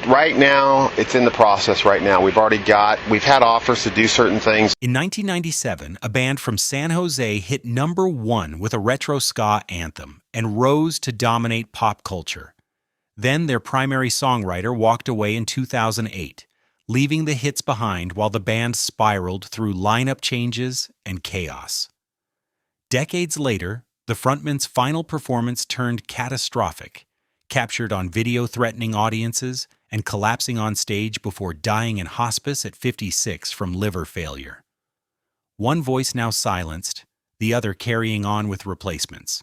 Right now, it's in the process right now. We've had offers to do certain things. In 1997, a band from San Jose hit #1 with a retro ska anthem and rose to dominate pop culture. Then their primary songwriter walked away in 2008, leaving the hits behind while the band spiraled through lineup changes and chaos. Decades later, the frontman's final performance turned catastrophic, captured on video threatening audiences and collapsing on stage before dying in hospice at 56 from liver failure. One voice now silenced, the other carrying on with replacements.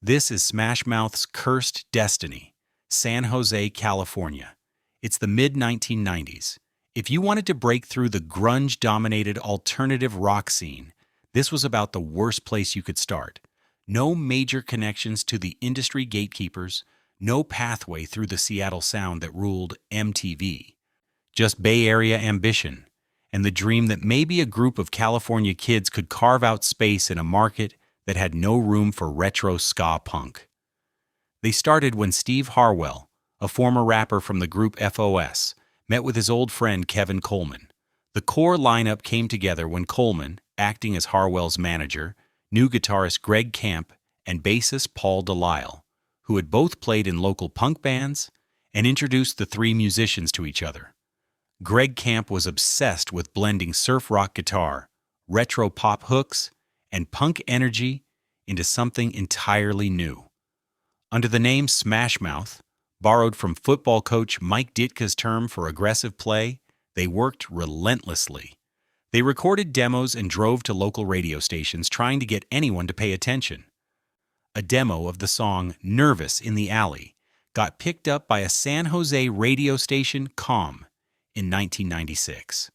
This is Smash Mouth's cursed destiny, San Jose, California. It's the mid-1990s. If you wanted to break through the grunge-dominated alternative rock scene, this was about the worst place you could start. No major connections to the industry gatekeepers, no pathway through the Seattle sound that ruled MTV. Just Bay Area ambition, and the dream that maybe a group of California kids could carve out space in a market that had no room for retro ska punk. They started when Steve Harwell, a former rapper from the group FOS, met with his old friend Kevin Coleman. The core lineup came together when Coleman, acting as Harwell's manager, knew guitarist Greg Camp and bassist Paul Delisle, who had both played in local punk bands, and introduced the three musicians to each other. Greg Camp was obsessed with blending surf rock guitar, retro pop hooks, and punk energy into something entirely new. Under the name Smash Mouth, borrowed from football coach Mike Ditka's term for aggressive play, they worked relentlessly. They recorded demos and drove to local radio stations trying to get anyone to pay attention. A demo of the song Nervous in the Alley got picked up by a San Jose radio station, COM, in 1996.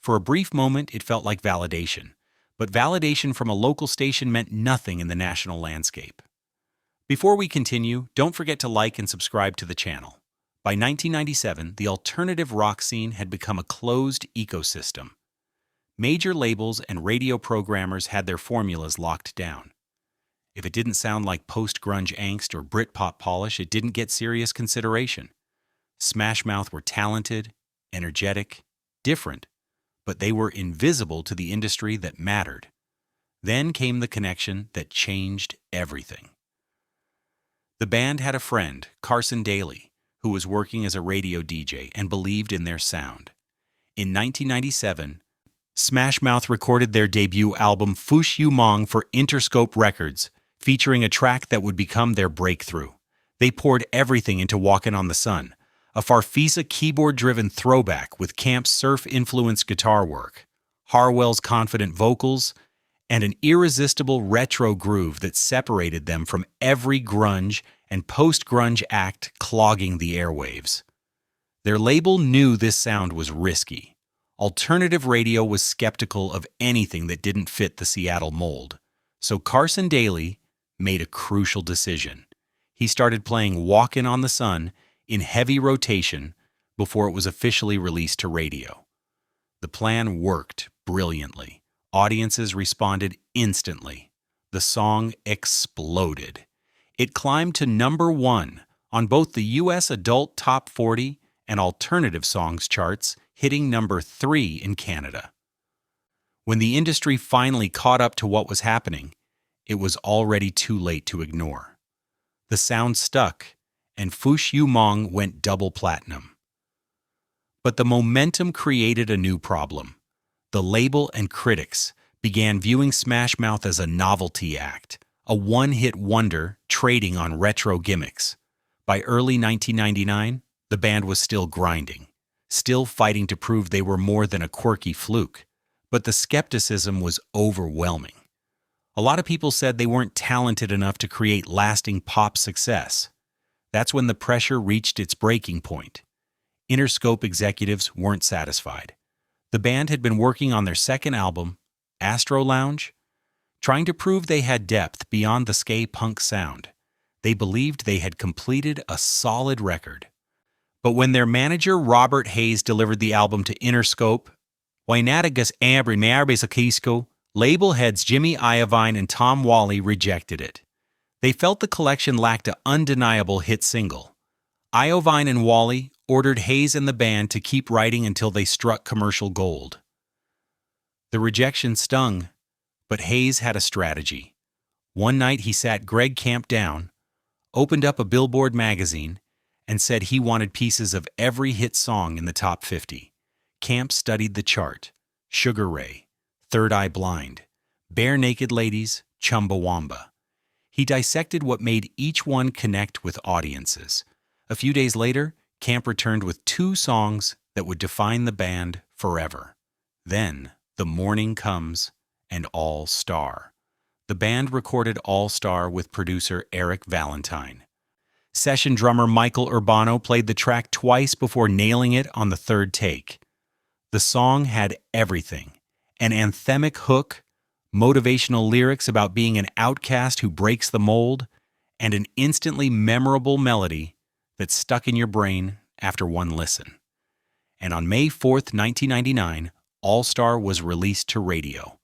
For a brief moment, it felt like validation, but validation from a local station meant nothing in the national landscape. Before we continue, don't forget to like and subscribe to the channel. By 1997, the alternative rock scene had become a closed ecosystem. Major labels and radio programmers had their formulas locked down. If it didn't sound like post-grunge angst or Britpop polish, it didn't get serious consideration. Smash Mouth were talented, energetic, different, but they were invisible to the industry that mattered. Then came the connection that changed everything. The band had a friend, Carson Daly, who was working as a radio DJ and believed in their sound. In 1997, Smash Mouth recorded their debut album Fush You Mong for Interscope Records, featuring a track that would become their breakthrough. They poured everything into Walkin' on the Sun, a Farfisa keyboard-driven throwback with Camp's surf-influenced guitar work, Harwell's confident vocals, and an irresistible retro groove that separated them from every grunge and post-grunge act clogging the airwaves. Their label knew this sound was risky. Alternative radio was skeptical of anything that didn't fit the Seattle mold. So Carson Daly made a crucial decision. He started playing Walkin' on the Sun in heavy rotation before it was officially released to radio. The plan worked brilliantly. Audiences responded instantly. The song exploded. It climbed to #1 on both the U.S. Adult Top 40 and Alternative Songs charts, hitting #3 in Canada. When the industry finally caught up to what was happening, it was already too late to ignore. The sound stuck, and Fush You Mong went double platinum. But the momentum created a new problem. The label and critics began viewing Smash Mouth as a novelty act, a one-hit wonder trading on retro gimmicks. By early 1999, the band was still grinding, still fighting to prove they were more than a quirky fluke. But the skepticism was overwhelming. A lot of people said they weren't talented enough to create lasting pop success. That's when the pressure reached its breaking point. Interscope executives weren't satisfied. The band had been working on their second album, Astro Lounge, trying to prove they had depth beyond the ska punk sound. They believed they had completed a solid record. But when their manager Robert Hayes delivered the album to Interscope, label heads Jimmy Iovine and Tom Whalley rejected it. They felt the collection lacked an undeniable hit single. Iovine and Whalley ordered Hayes and the band to keep writing until they struck commercial gold. The rejection stung, but Hayes had a strategy. One night he sat Greg Camp down, opened up a Billboard magazine, and said he wanted pieces of every hit song in the top 50. Camp studied the chart: Sugar Ray, Third Eye Blind, Bare Naked Ladies, Chumbawamba. He dissected what made each one connect with audiences. A few days later, Camp returned with 2 songs that would define the band forever. Then, The Morning Comes and All Star. The band recorded All Star with producer Eric Valentine. Session drummer Michael Urbano played the track twice before nailing it on the 3rd take. The song had everything: an anthemic hook, motivational lyrics about being an outcast who breaks the mold, and an instantly memorable melody that stuck in your brain after one listen. And on May 4th, 1999, All Star was released to radio.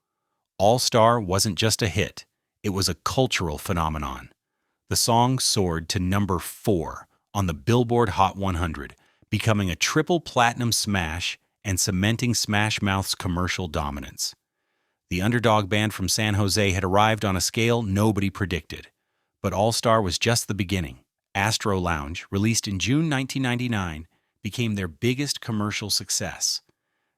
All Star wasn't just a hit, it was a cultural phenomenon. The song soared to number 4 on the Billboard Hot 100, becoming a triple platinum smash and cementing Smash Mouth's commercial dominance. The underdog band from San Jose had arrived on a scale nobody predicted. But All Star was just the beginning. Astro Lounge, released in June 1999, became their biggest commercial success.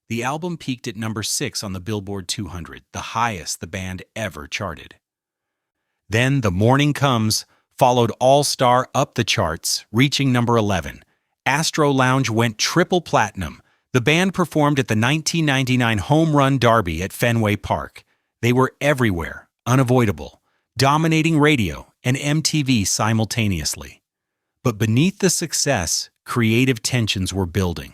The album peaked at number 6 on the Billboard 200, the highest the band ever charted. Then The Morning Comes followed All Star up the charts, reaching number 11. Astro Lounge went triple platinum. The band performed at the 1999 Home Run Derby at Fenway Park. They were everywhere, unavoidable, dominating radio and MTV simultaneously. But beneath the success, creative tensions were building.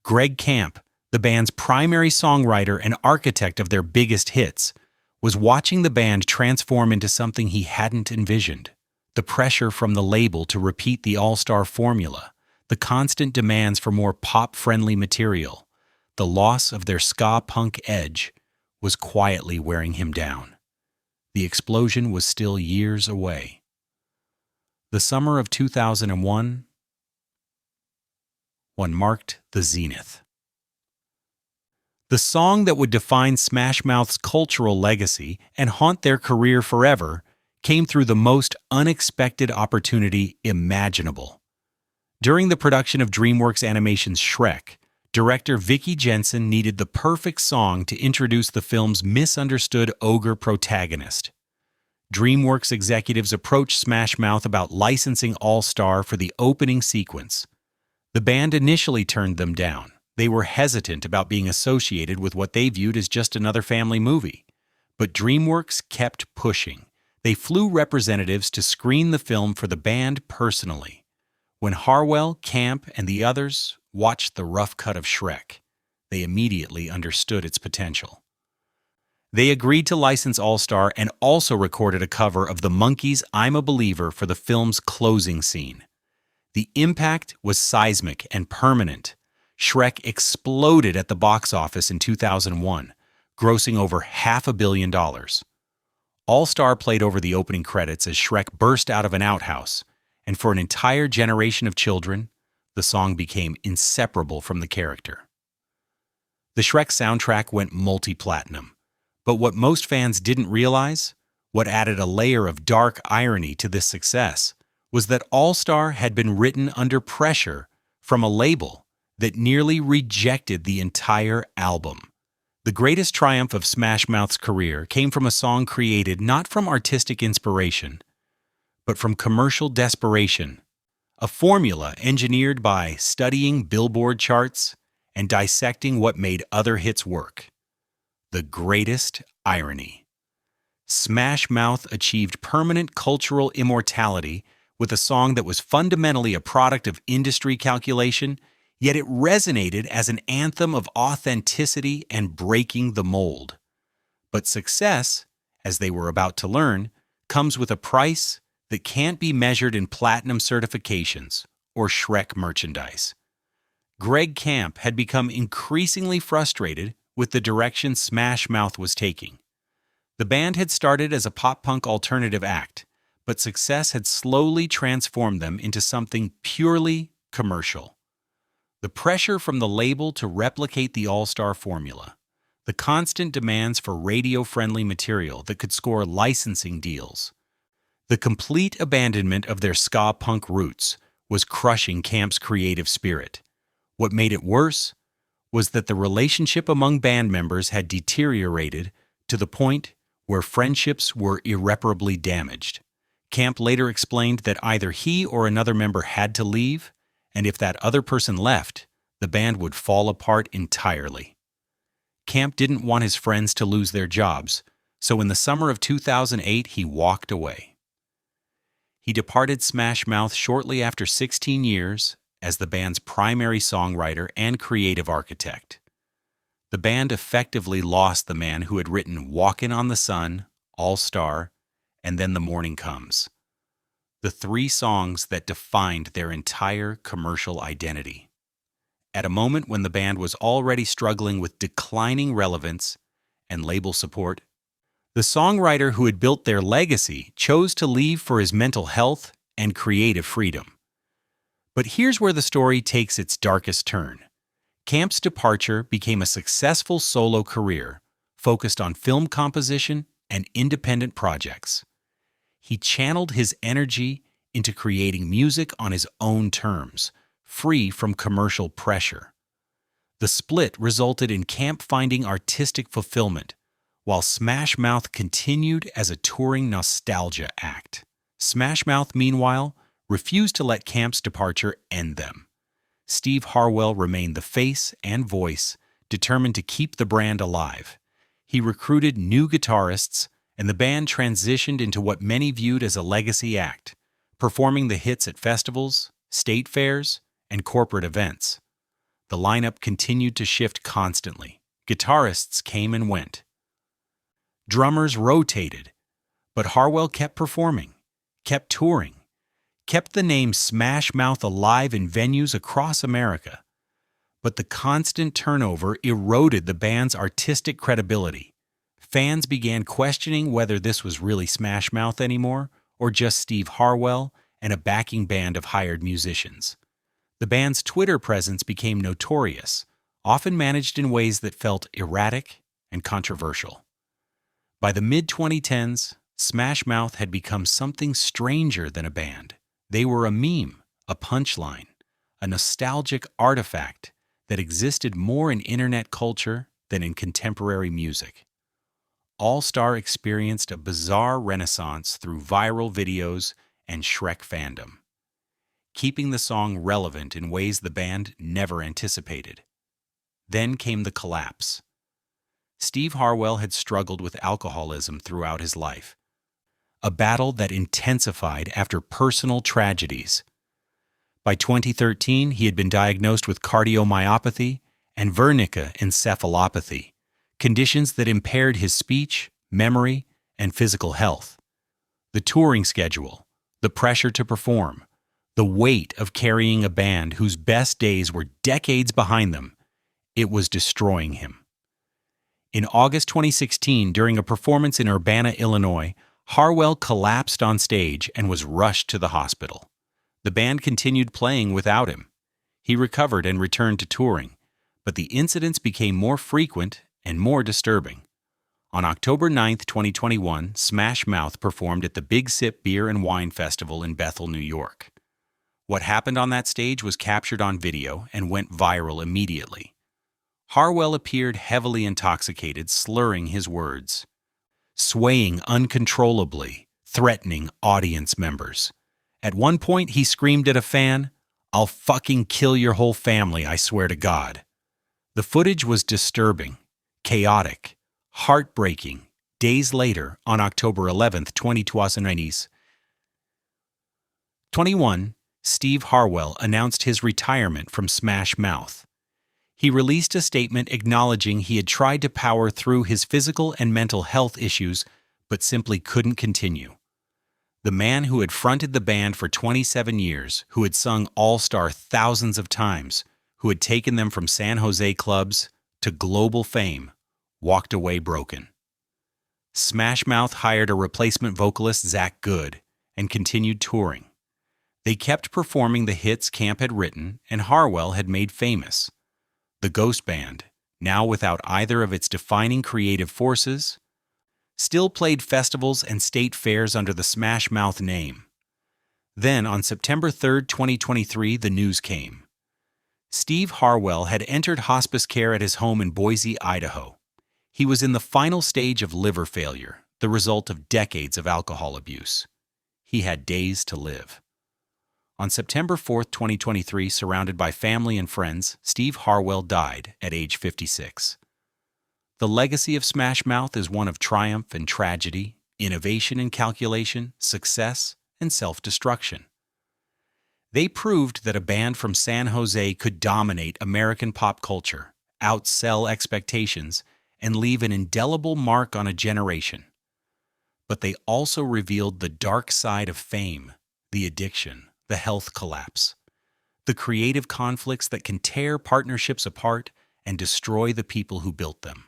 Greg Camp, the band's primary songwriter and architect of their biggest hits, was watching the band transform into something he hadn't envisioned. The pressure from the label to repeat the All-Star formula, the constant demands for more pop-friendly material, the loss of their ska-punk edge was quietly wearing him down. The explosion was still years away. The summer of 2001 marked the zenith. The song that would define Smash Mouth's cultural legacy and haunt their career forever came through the most unexpected opportunity imaginable. During the production of DreamWorks Animation's Shrek, director Vicky Jensen needed the perfect song to introduce the film's misunderstood ogre protagonist. DreamWorks executives approached Smash Mouth about licensing All Star for the opening sequence. The band initially turned them down. They were hesitant about being associated with what they viewed as just another family movie. But DreamWorks kept pushing. They flew representatives to screen the film for the band personally. When Harwell, Camp, and the others watched the rough cut of Shrek, they immediately understood its potential. They agreed to license All Star and also recorded a cover of the Monkees' I'm a Believer for the film's closing scene. The impact was seismic and permanent. Shrek exploded at the box office in 2001, grossing over $500 million. All Star played over the opening credits as Shrek burst out of an outhouse, and for an entire generation of children, the song became inseparable from the character. The Shrek soundtrack went multi-platinum, but what most fans didn't realize, what added a layer of dark irony to this success, was that All Star had been written under pressure from a label that nearly rejected the entire album. The greatest triumph of Smash Mouth's career came from a song created not from artistic inspiration, but from commercial desperation, a formula engineered by studying Billboard charts and dissecting what made other hits work. The greatest irony. Smash Mouth achieved permanent cultural immortality with a song that was fundamentally a product of industry calculation, yet it resonated as an anthem of authenticity and breaking the mold. But success, as they were about to learn, comes with a price that can't be measured in platinum certifications or Shrek merchandise. Greg Camp had become increasingly frustrated with the direction Smash Mouth was taking. The band had started as a pop-punk alternative act, but success had slowly transformed them into something purely commercial. The pressure from the label to replicate the all-star formula, the constant demands for radio-friendly material that could score licensing deals, the complete abandonment of their ska punk roots was crushing Camp's creative spirit. What made it worse was that the relationship among band members had deteriorated to the point where friendships were irreparably damaged. Camp later explained that either he or another member had to leave, and if that other person left, the band would fall apart entirely. Camp didn't want his friends to lose their jobs, so in the summer of 2008 he walked away. He departed Smash Mouth shortly after 16 years as the band's primary songwriter and creative architect. The band effectively lost the man who had written Walkin' on the Sun, All Star, and Then the Morning Comes, the three songs that defined their entire commercial identity. At a moment when the band was already struggling with declining relevance and label support, the songwriter who had built their legacy chose to leave for his mental health and creative freedom. But here's where the story takes its darkest turn. Camp's departure became a successful solo career focused on film composition and independent projects. He channeled his energy into creating music on his own terms, free from commercial pressure. The split resulted in Camp finding artistic fulfillment, while Smash Mouth continued as a touring nostalgia act. Smash Mouth, meanwhile, refused to let Camp's departure end them. Steve Harwell remained the face and voice, determined to keep the brand alive. He recruited new guitarists, and the band transitioned into what many viewed as a legacy act, performing the hits at festivals, state fairs, and corporate events. The lineup continued to shift constantly. Guitarists came and went. Drummers rotated, but Harwell kept performing, kept touring, kept the name Smash Mouth alive in venues across America. But the constant turnover eroded the band's artistic credibility. Fans began questioning whether this was really Smash Mouth anymore or just Steve Harwell and a backing band of hired musicians. The band's Twitter presence became notorious, often managed in ways that felt erratic and controversial. By the mid-2010s, Smash Mouth had become something stranger than a band. They were a meme, a punchline, a nostalgic artifact that existed more in internet culture than in contemporary music. All Star experienced a bizarre renaissance through viral videos and Shrek fandom, keeping the song relevant in ways the band never anticipated. Then came the collapse. Steve Harwell had struggled with alcoholism throughout his life, a battle that intensified after personal tragedies. By 2013, he had been diagnosed with cardiomyopathy and Wernicke encephalopathy, conditions that impaired his speech, memory, and physical health. The touring schedule, the pressure to perform, the weight of carrying a band whose best days were decades behind them, it was destroying him. In August 2016, during a performance in Urbana, Illinois, Harwell collapsed on stage and was rushed to the hospital. The band continued playing without him. He recovered and returned to touring, but the incidents became more frequent and more disturbing. On October 9, 2021, Smash Mouth performed at the Big Sip Beer and Wine Festival in Bethel, New York. What happened on that stage was captured on video and went viral immediately. Harwell appeared heavily intoxicated, slurring his words, swaying uncontrollably, threatening audience members. At one point, he screamed at a fan, "I'll fucking kill your whole family, I swear to God." The footage was disturbing, chaotic, heartbreaking. Days later, on October 11, 2021, Steve Harwell announced his retirement from Smash Mouth. He released a statement acknowledging he had tried to power through his physical and mental health issues, but simply couldn't continue. The man who had fronted the band for 27 years, who had sung All Star thousands of times, who had taken them from San Jose clubs to global fame, walked away broken. Smash Mouth hired a replacement vocalist, Zach Good, and continued touring. They kept performing the hits Camp had written and Harwell had made famous. The Ghost Band, now without either of its defining creative forces, still played festivals and state fairs under the Smash Mouth name. Then, on September 3, 2023, the news came. Steve Harwell had entered hospice care at his home in Boise, Idaho. He was in the final stage of liver failure, the result of decades of alcohol abuse. He had days to live. On September 4, 2023, surrounded by family and friends, Steve Harwell died at age 56. The legacy of Smash Mouth is one of triumph and tragedy, innovation and calculation, success and self-destruction. They proved that a band from San Jose could dominate American pop culture, outsell expectations, and leave an indelible mark on a generation. But they also revealed the dark side of fame, the addiction, the health collapse, the creative conflicts that can tear partnerships apart and destroy the people who built them.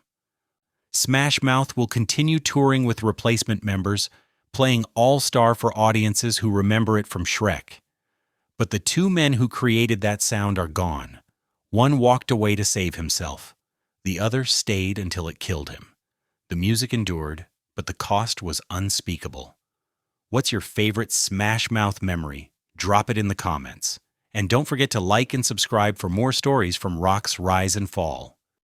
Smash Mouth will continue touring with replacement members, playing all-star for audiences who remember it from Shrek. But the two men who created that sound are gone. One walked away to save himself. The other stayed until it killed him. The music endured, but the cost was unspeakable. What's your favorite Smash Mouth memory? Drop it in the comments. And don't forget to like and subscribe for more stories from rock's rise and fall.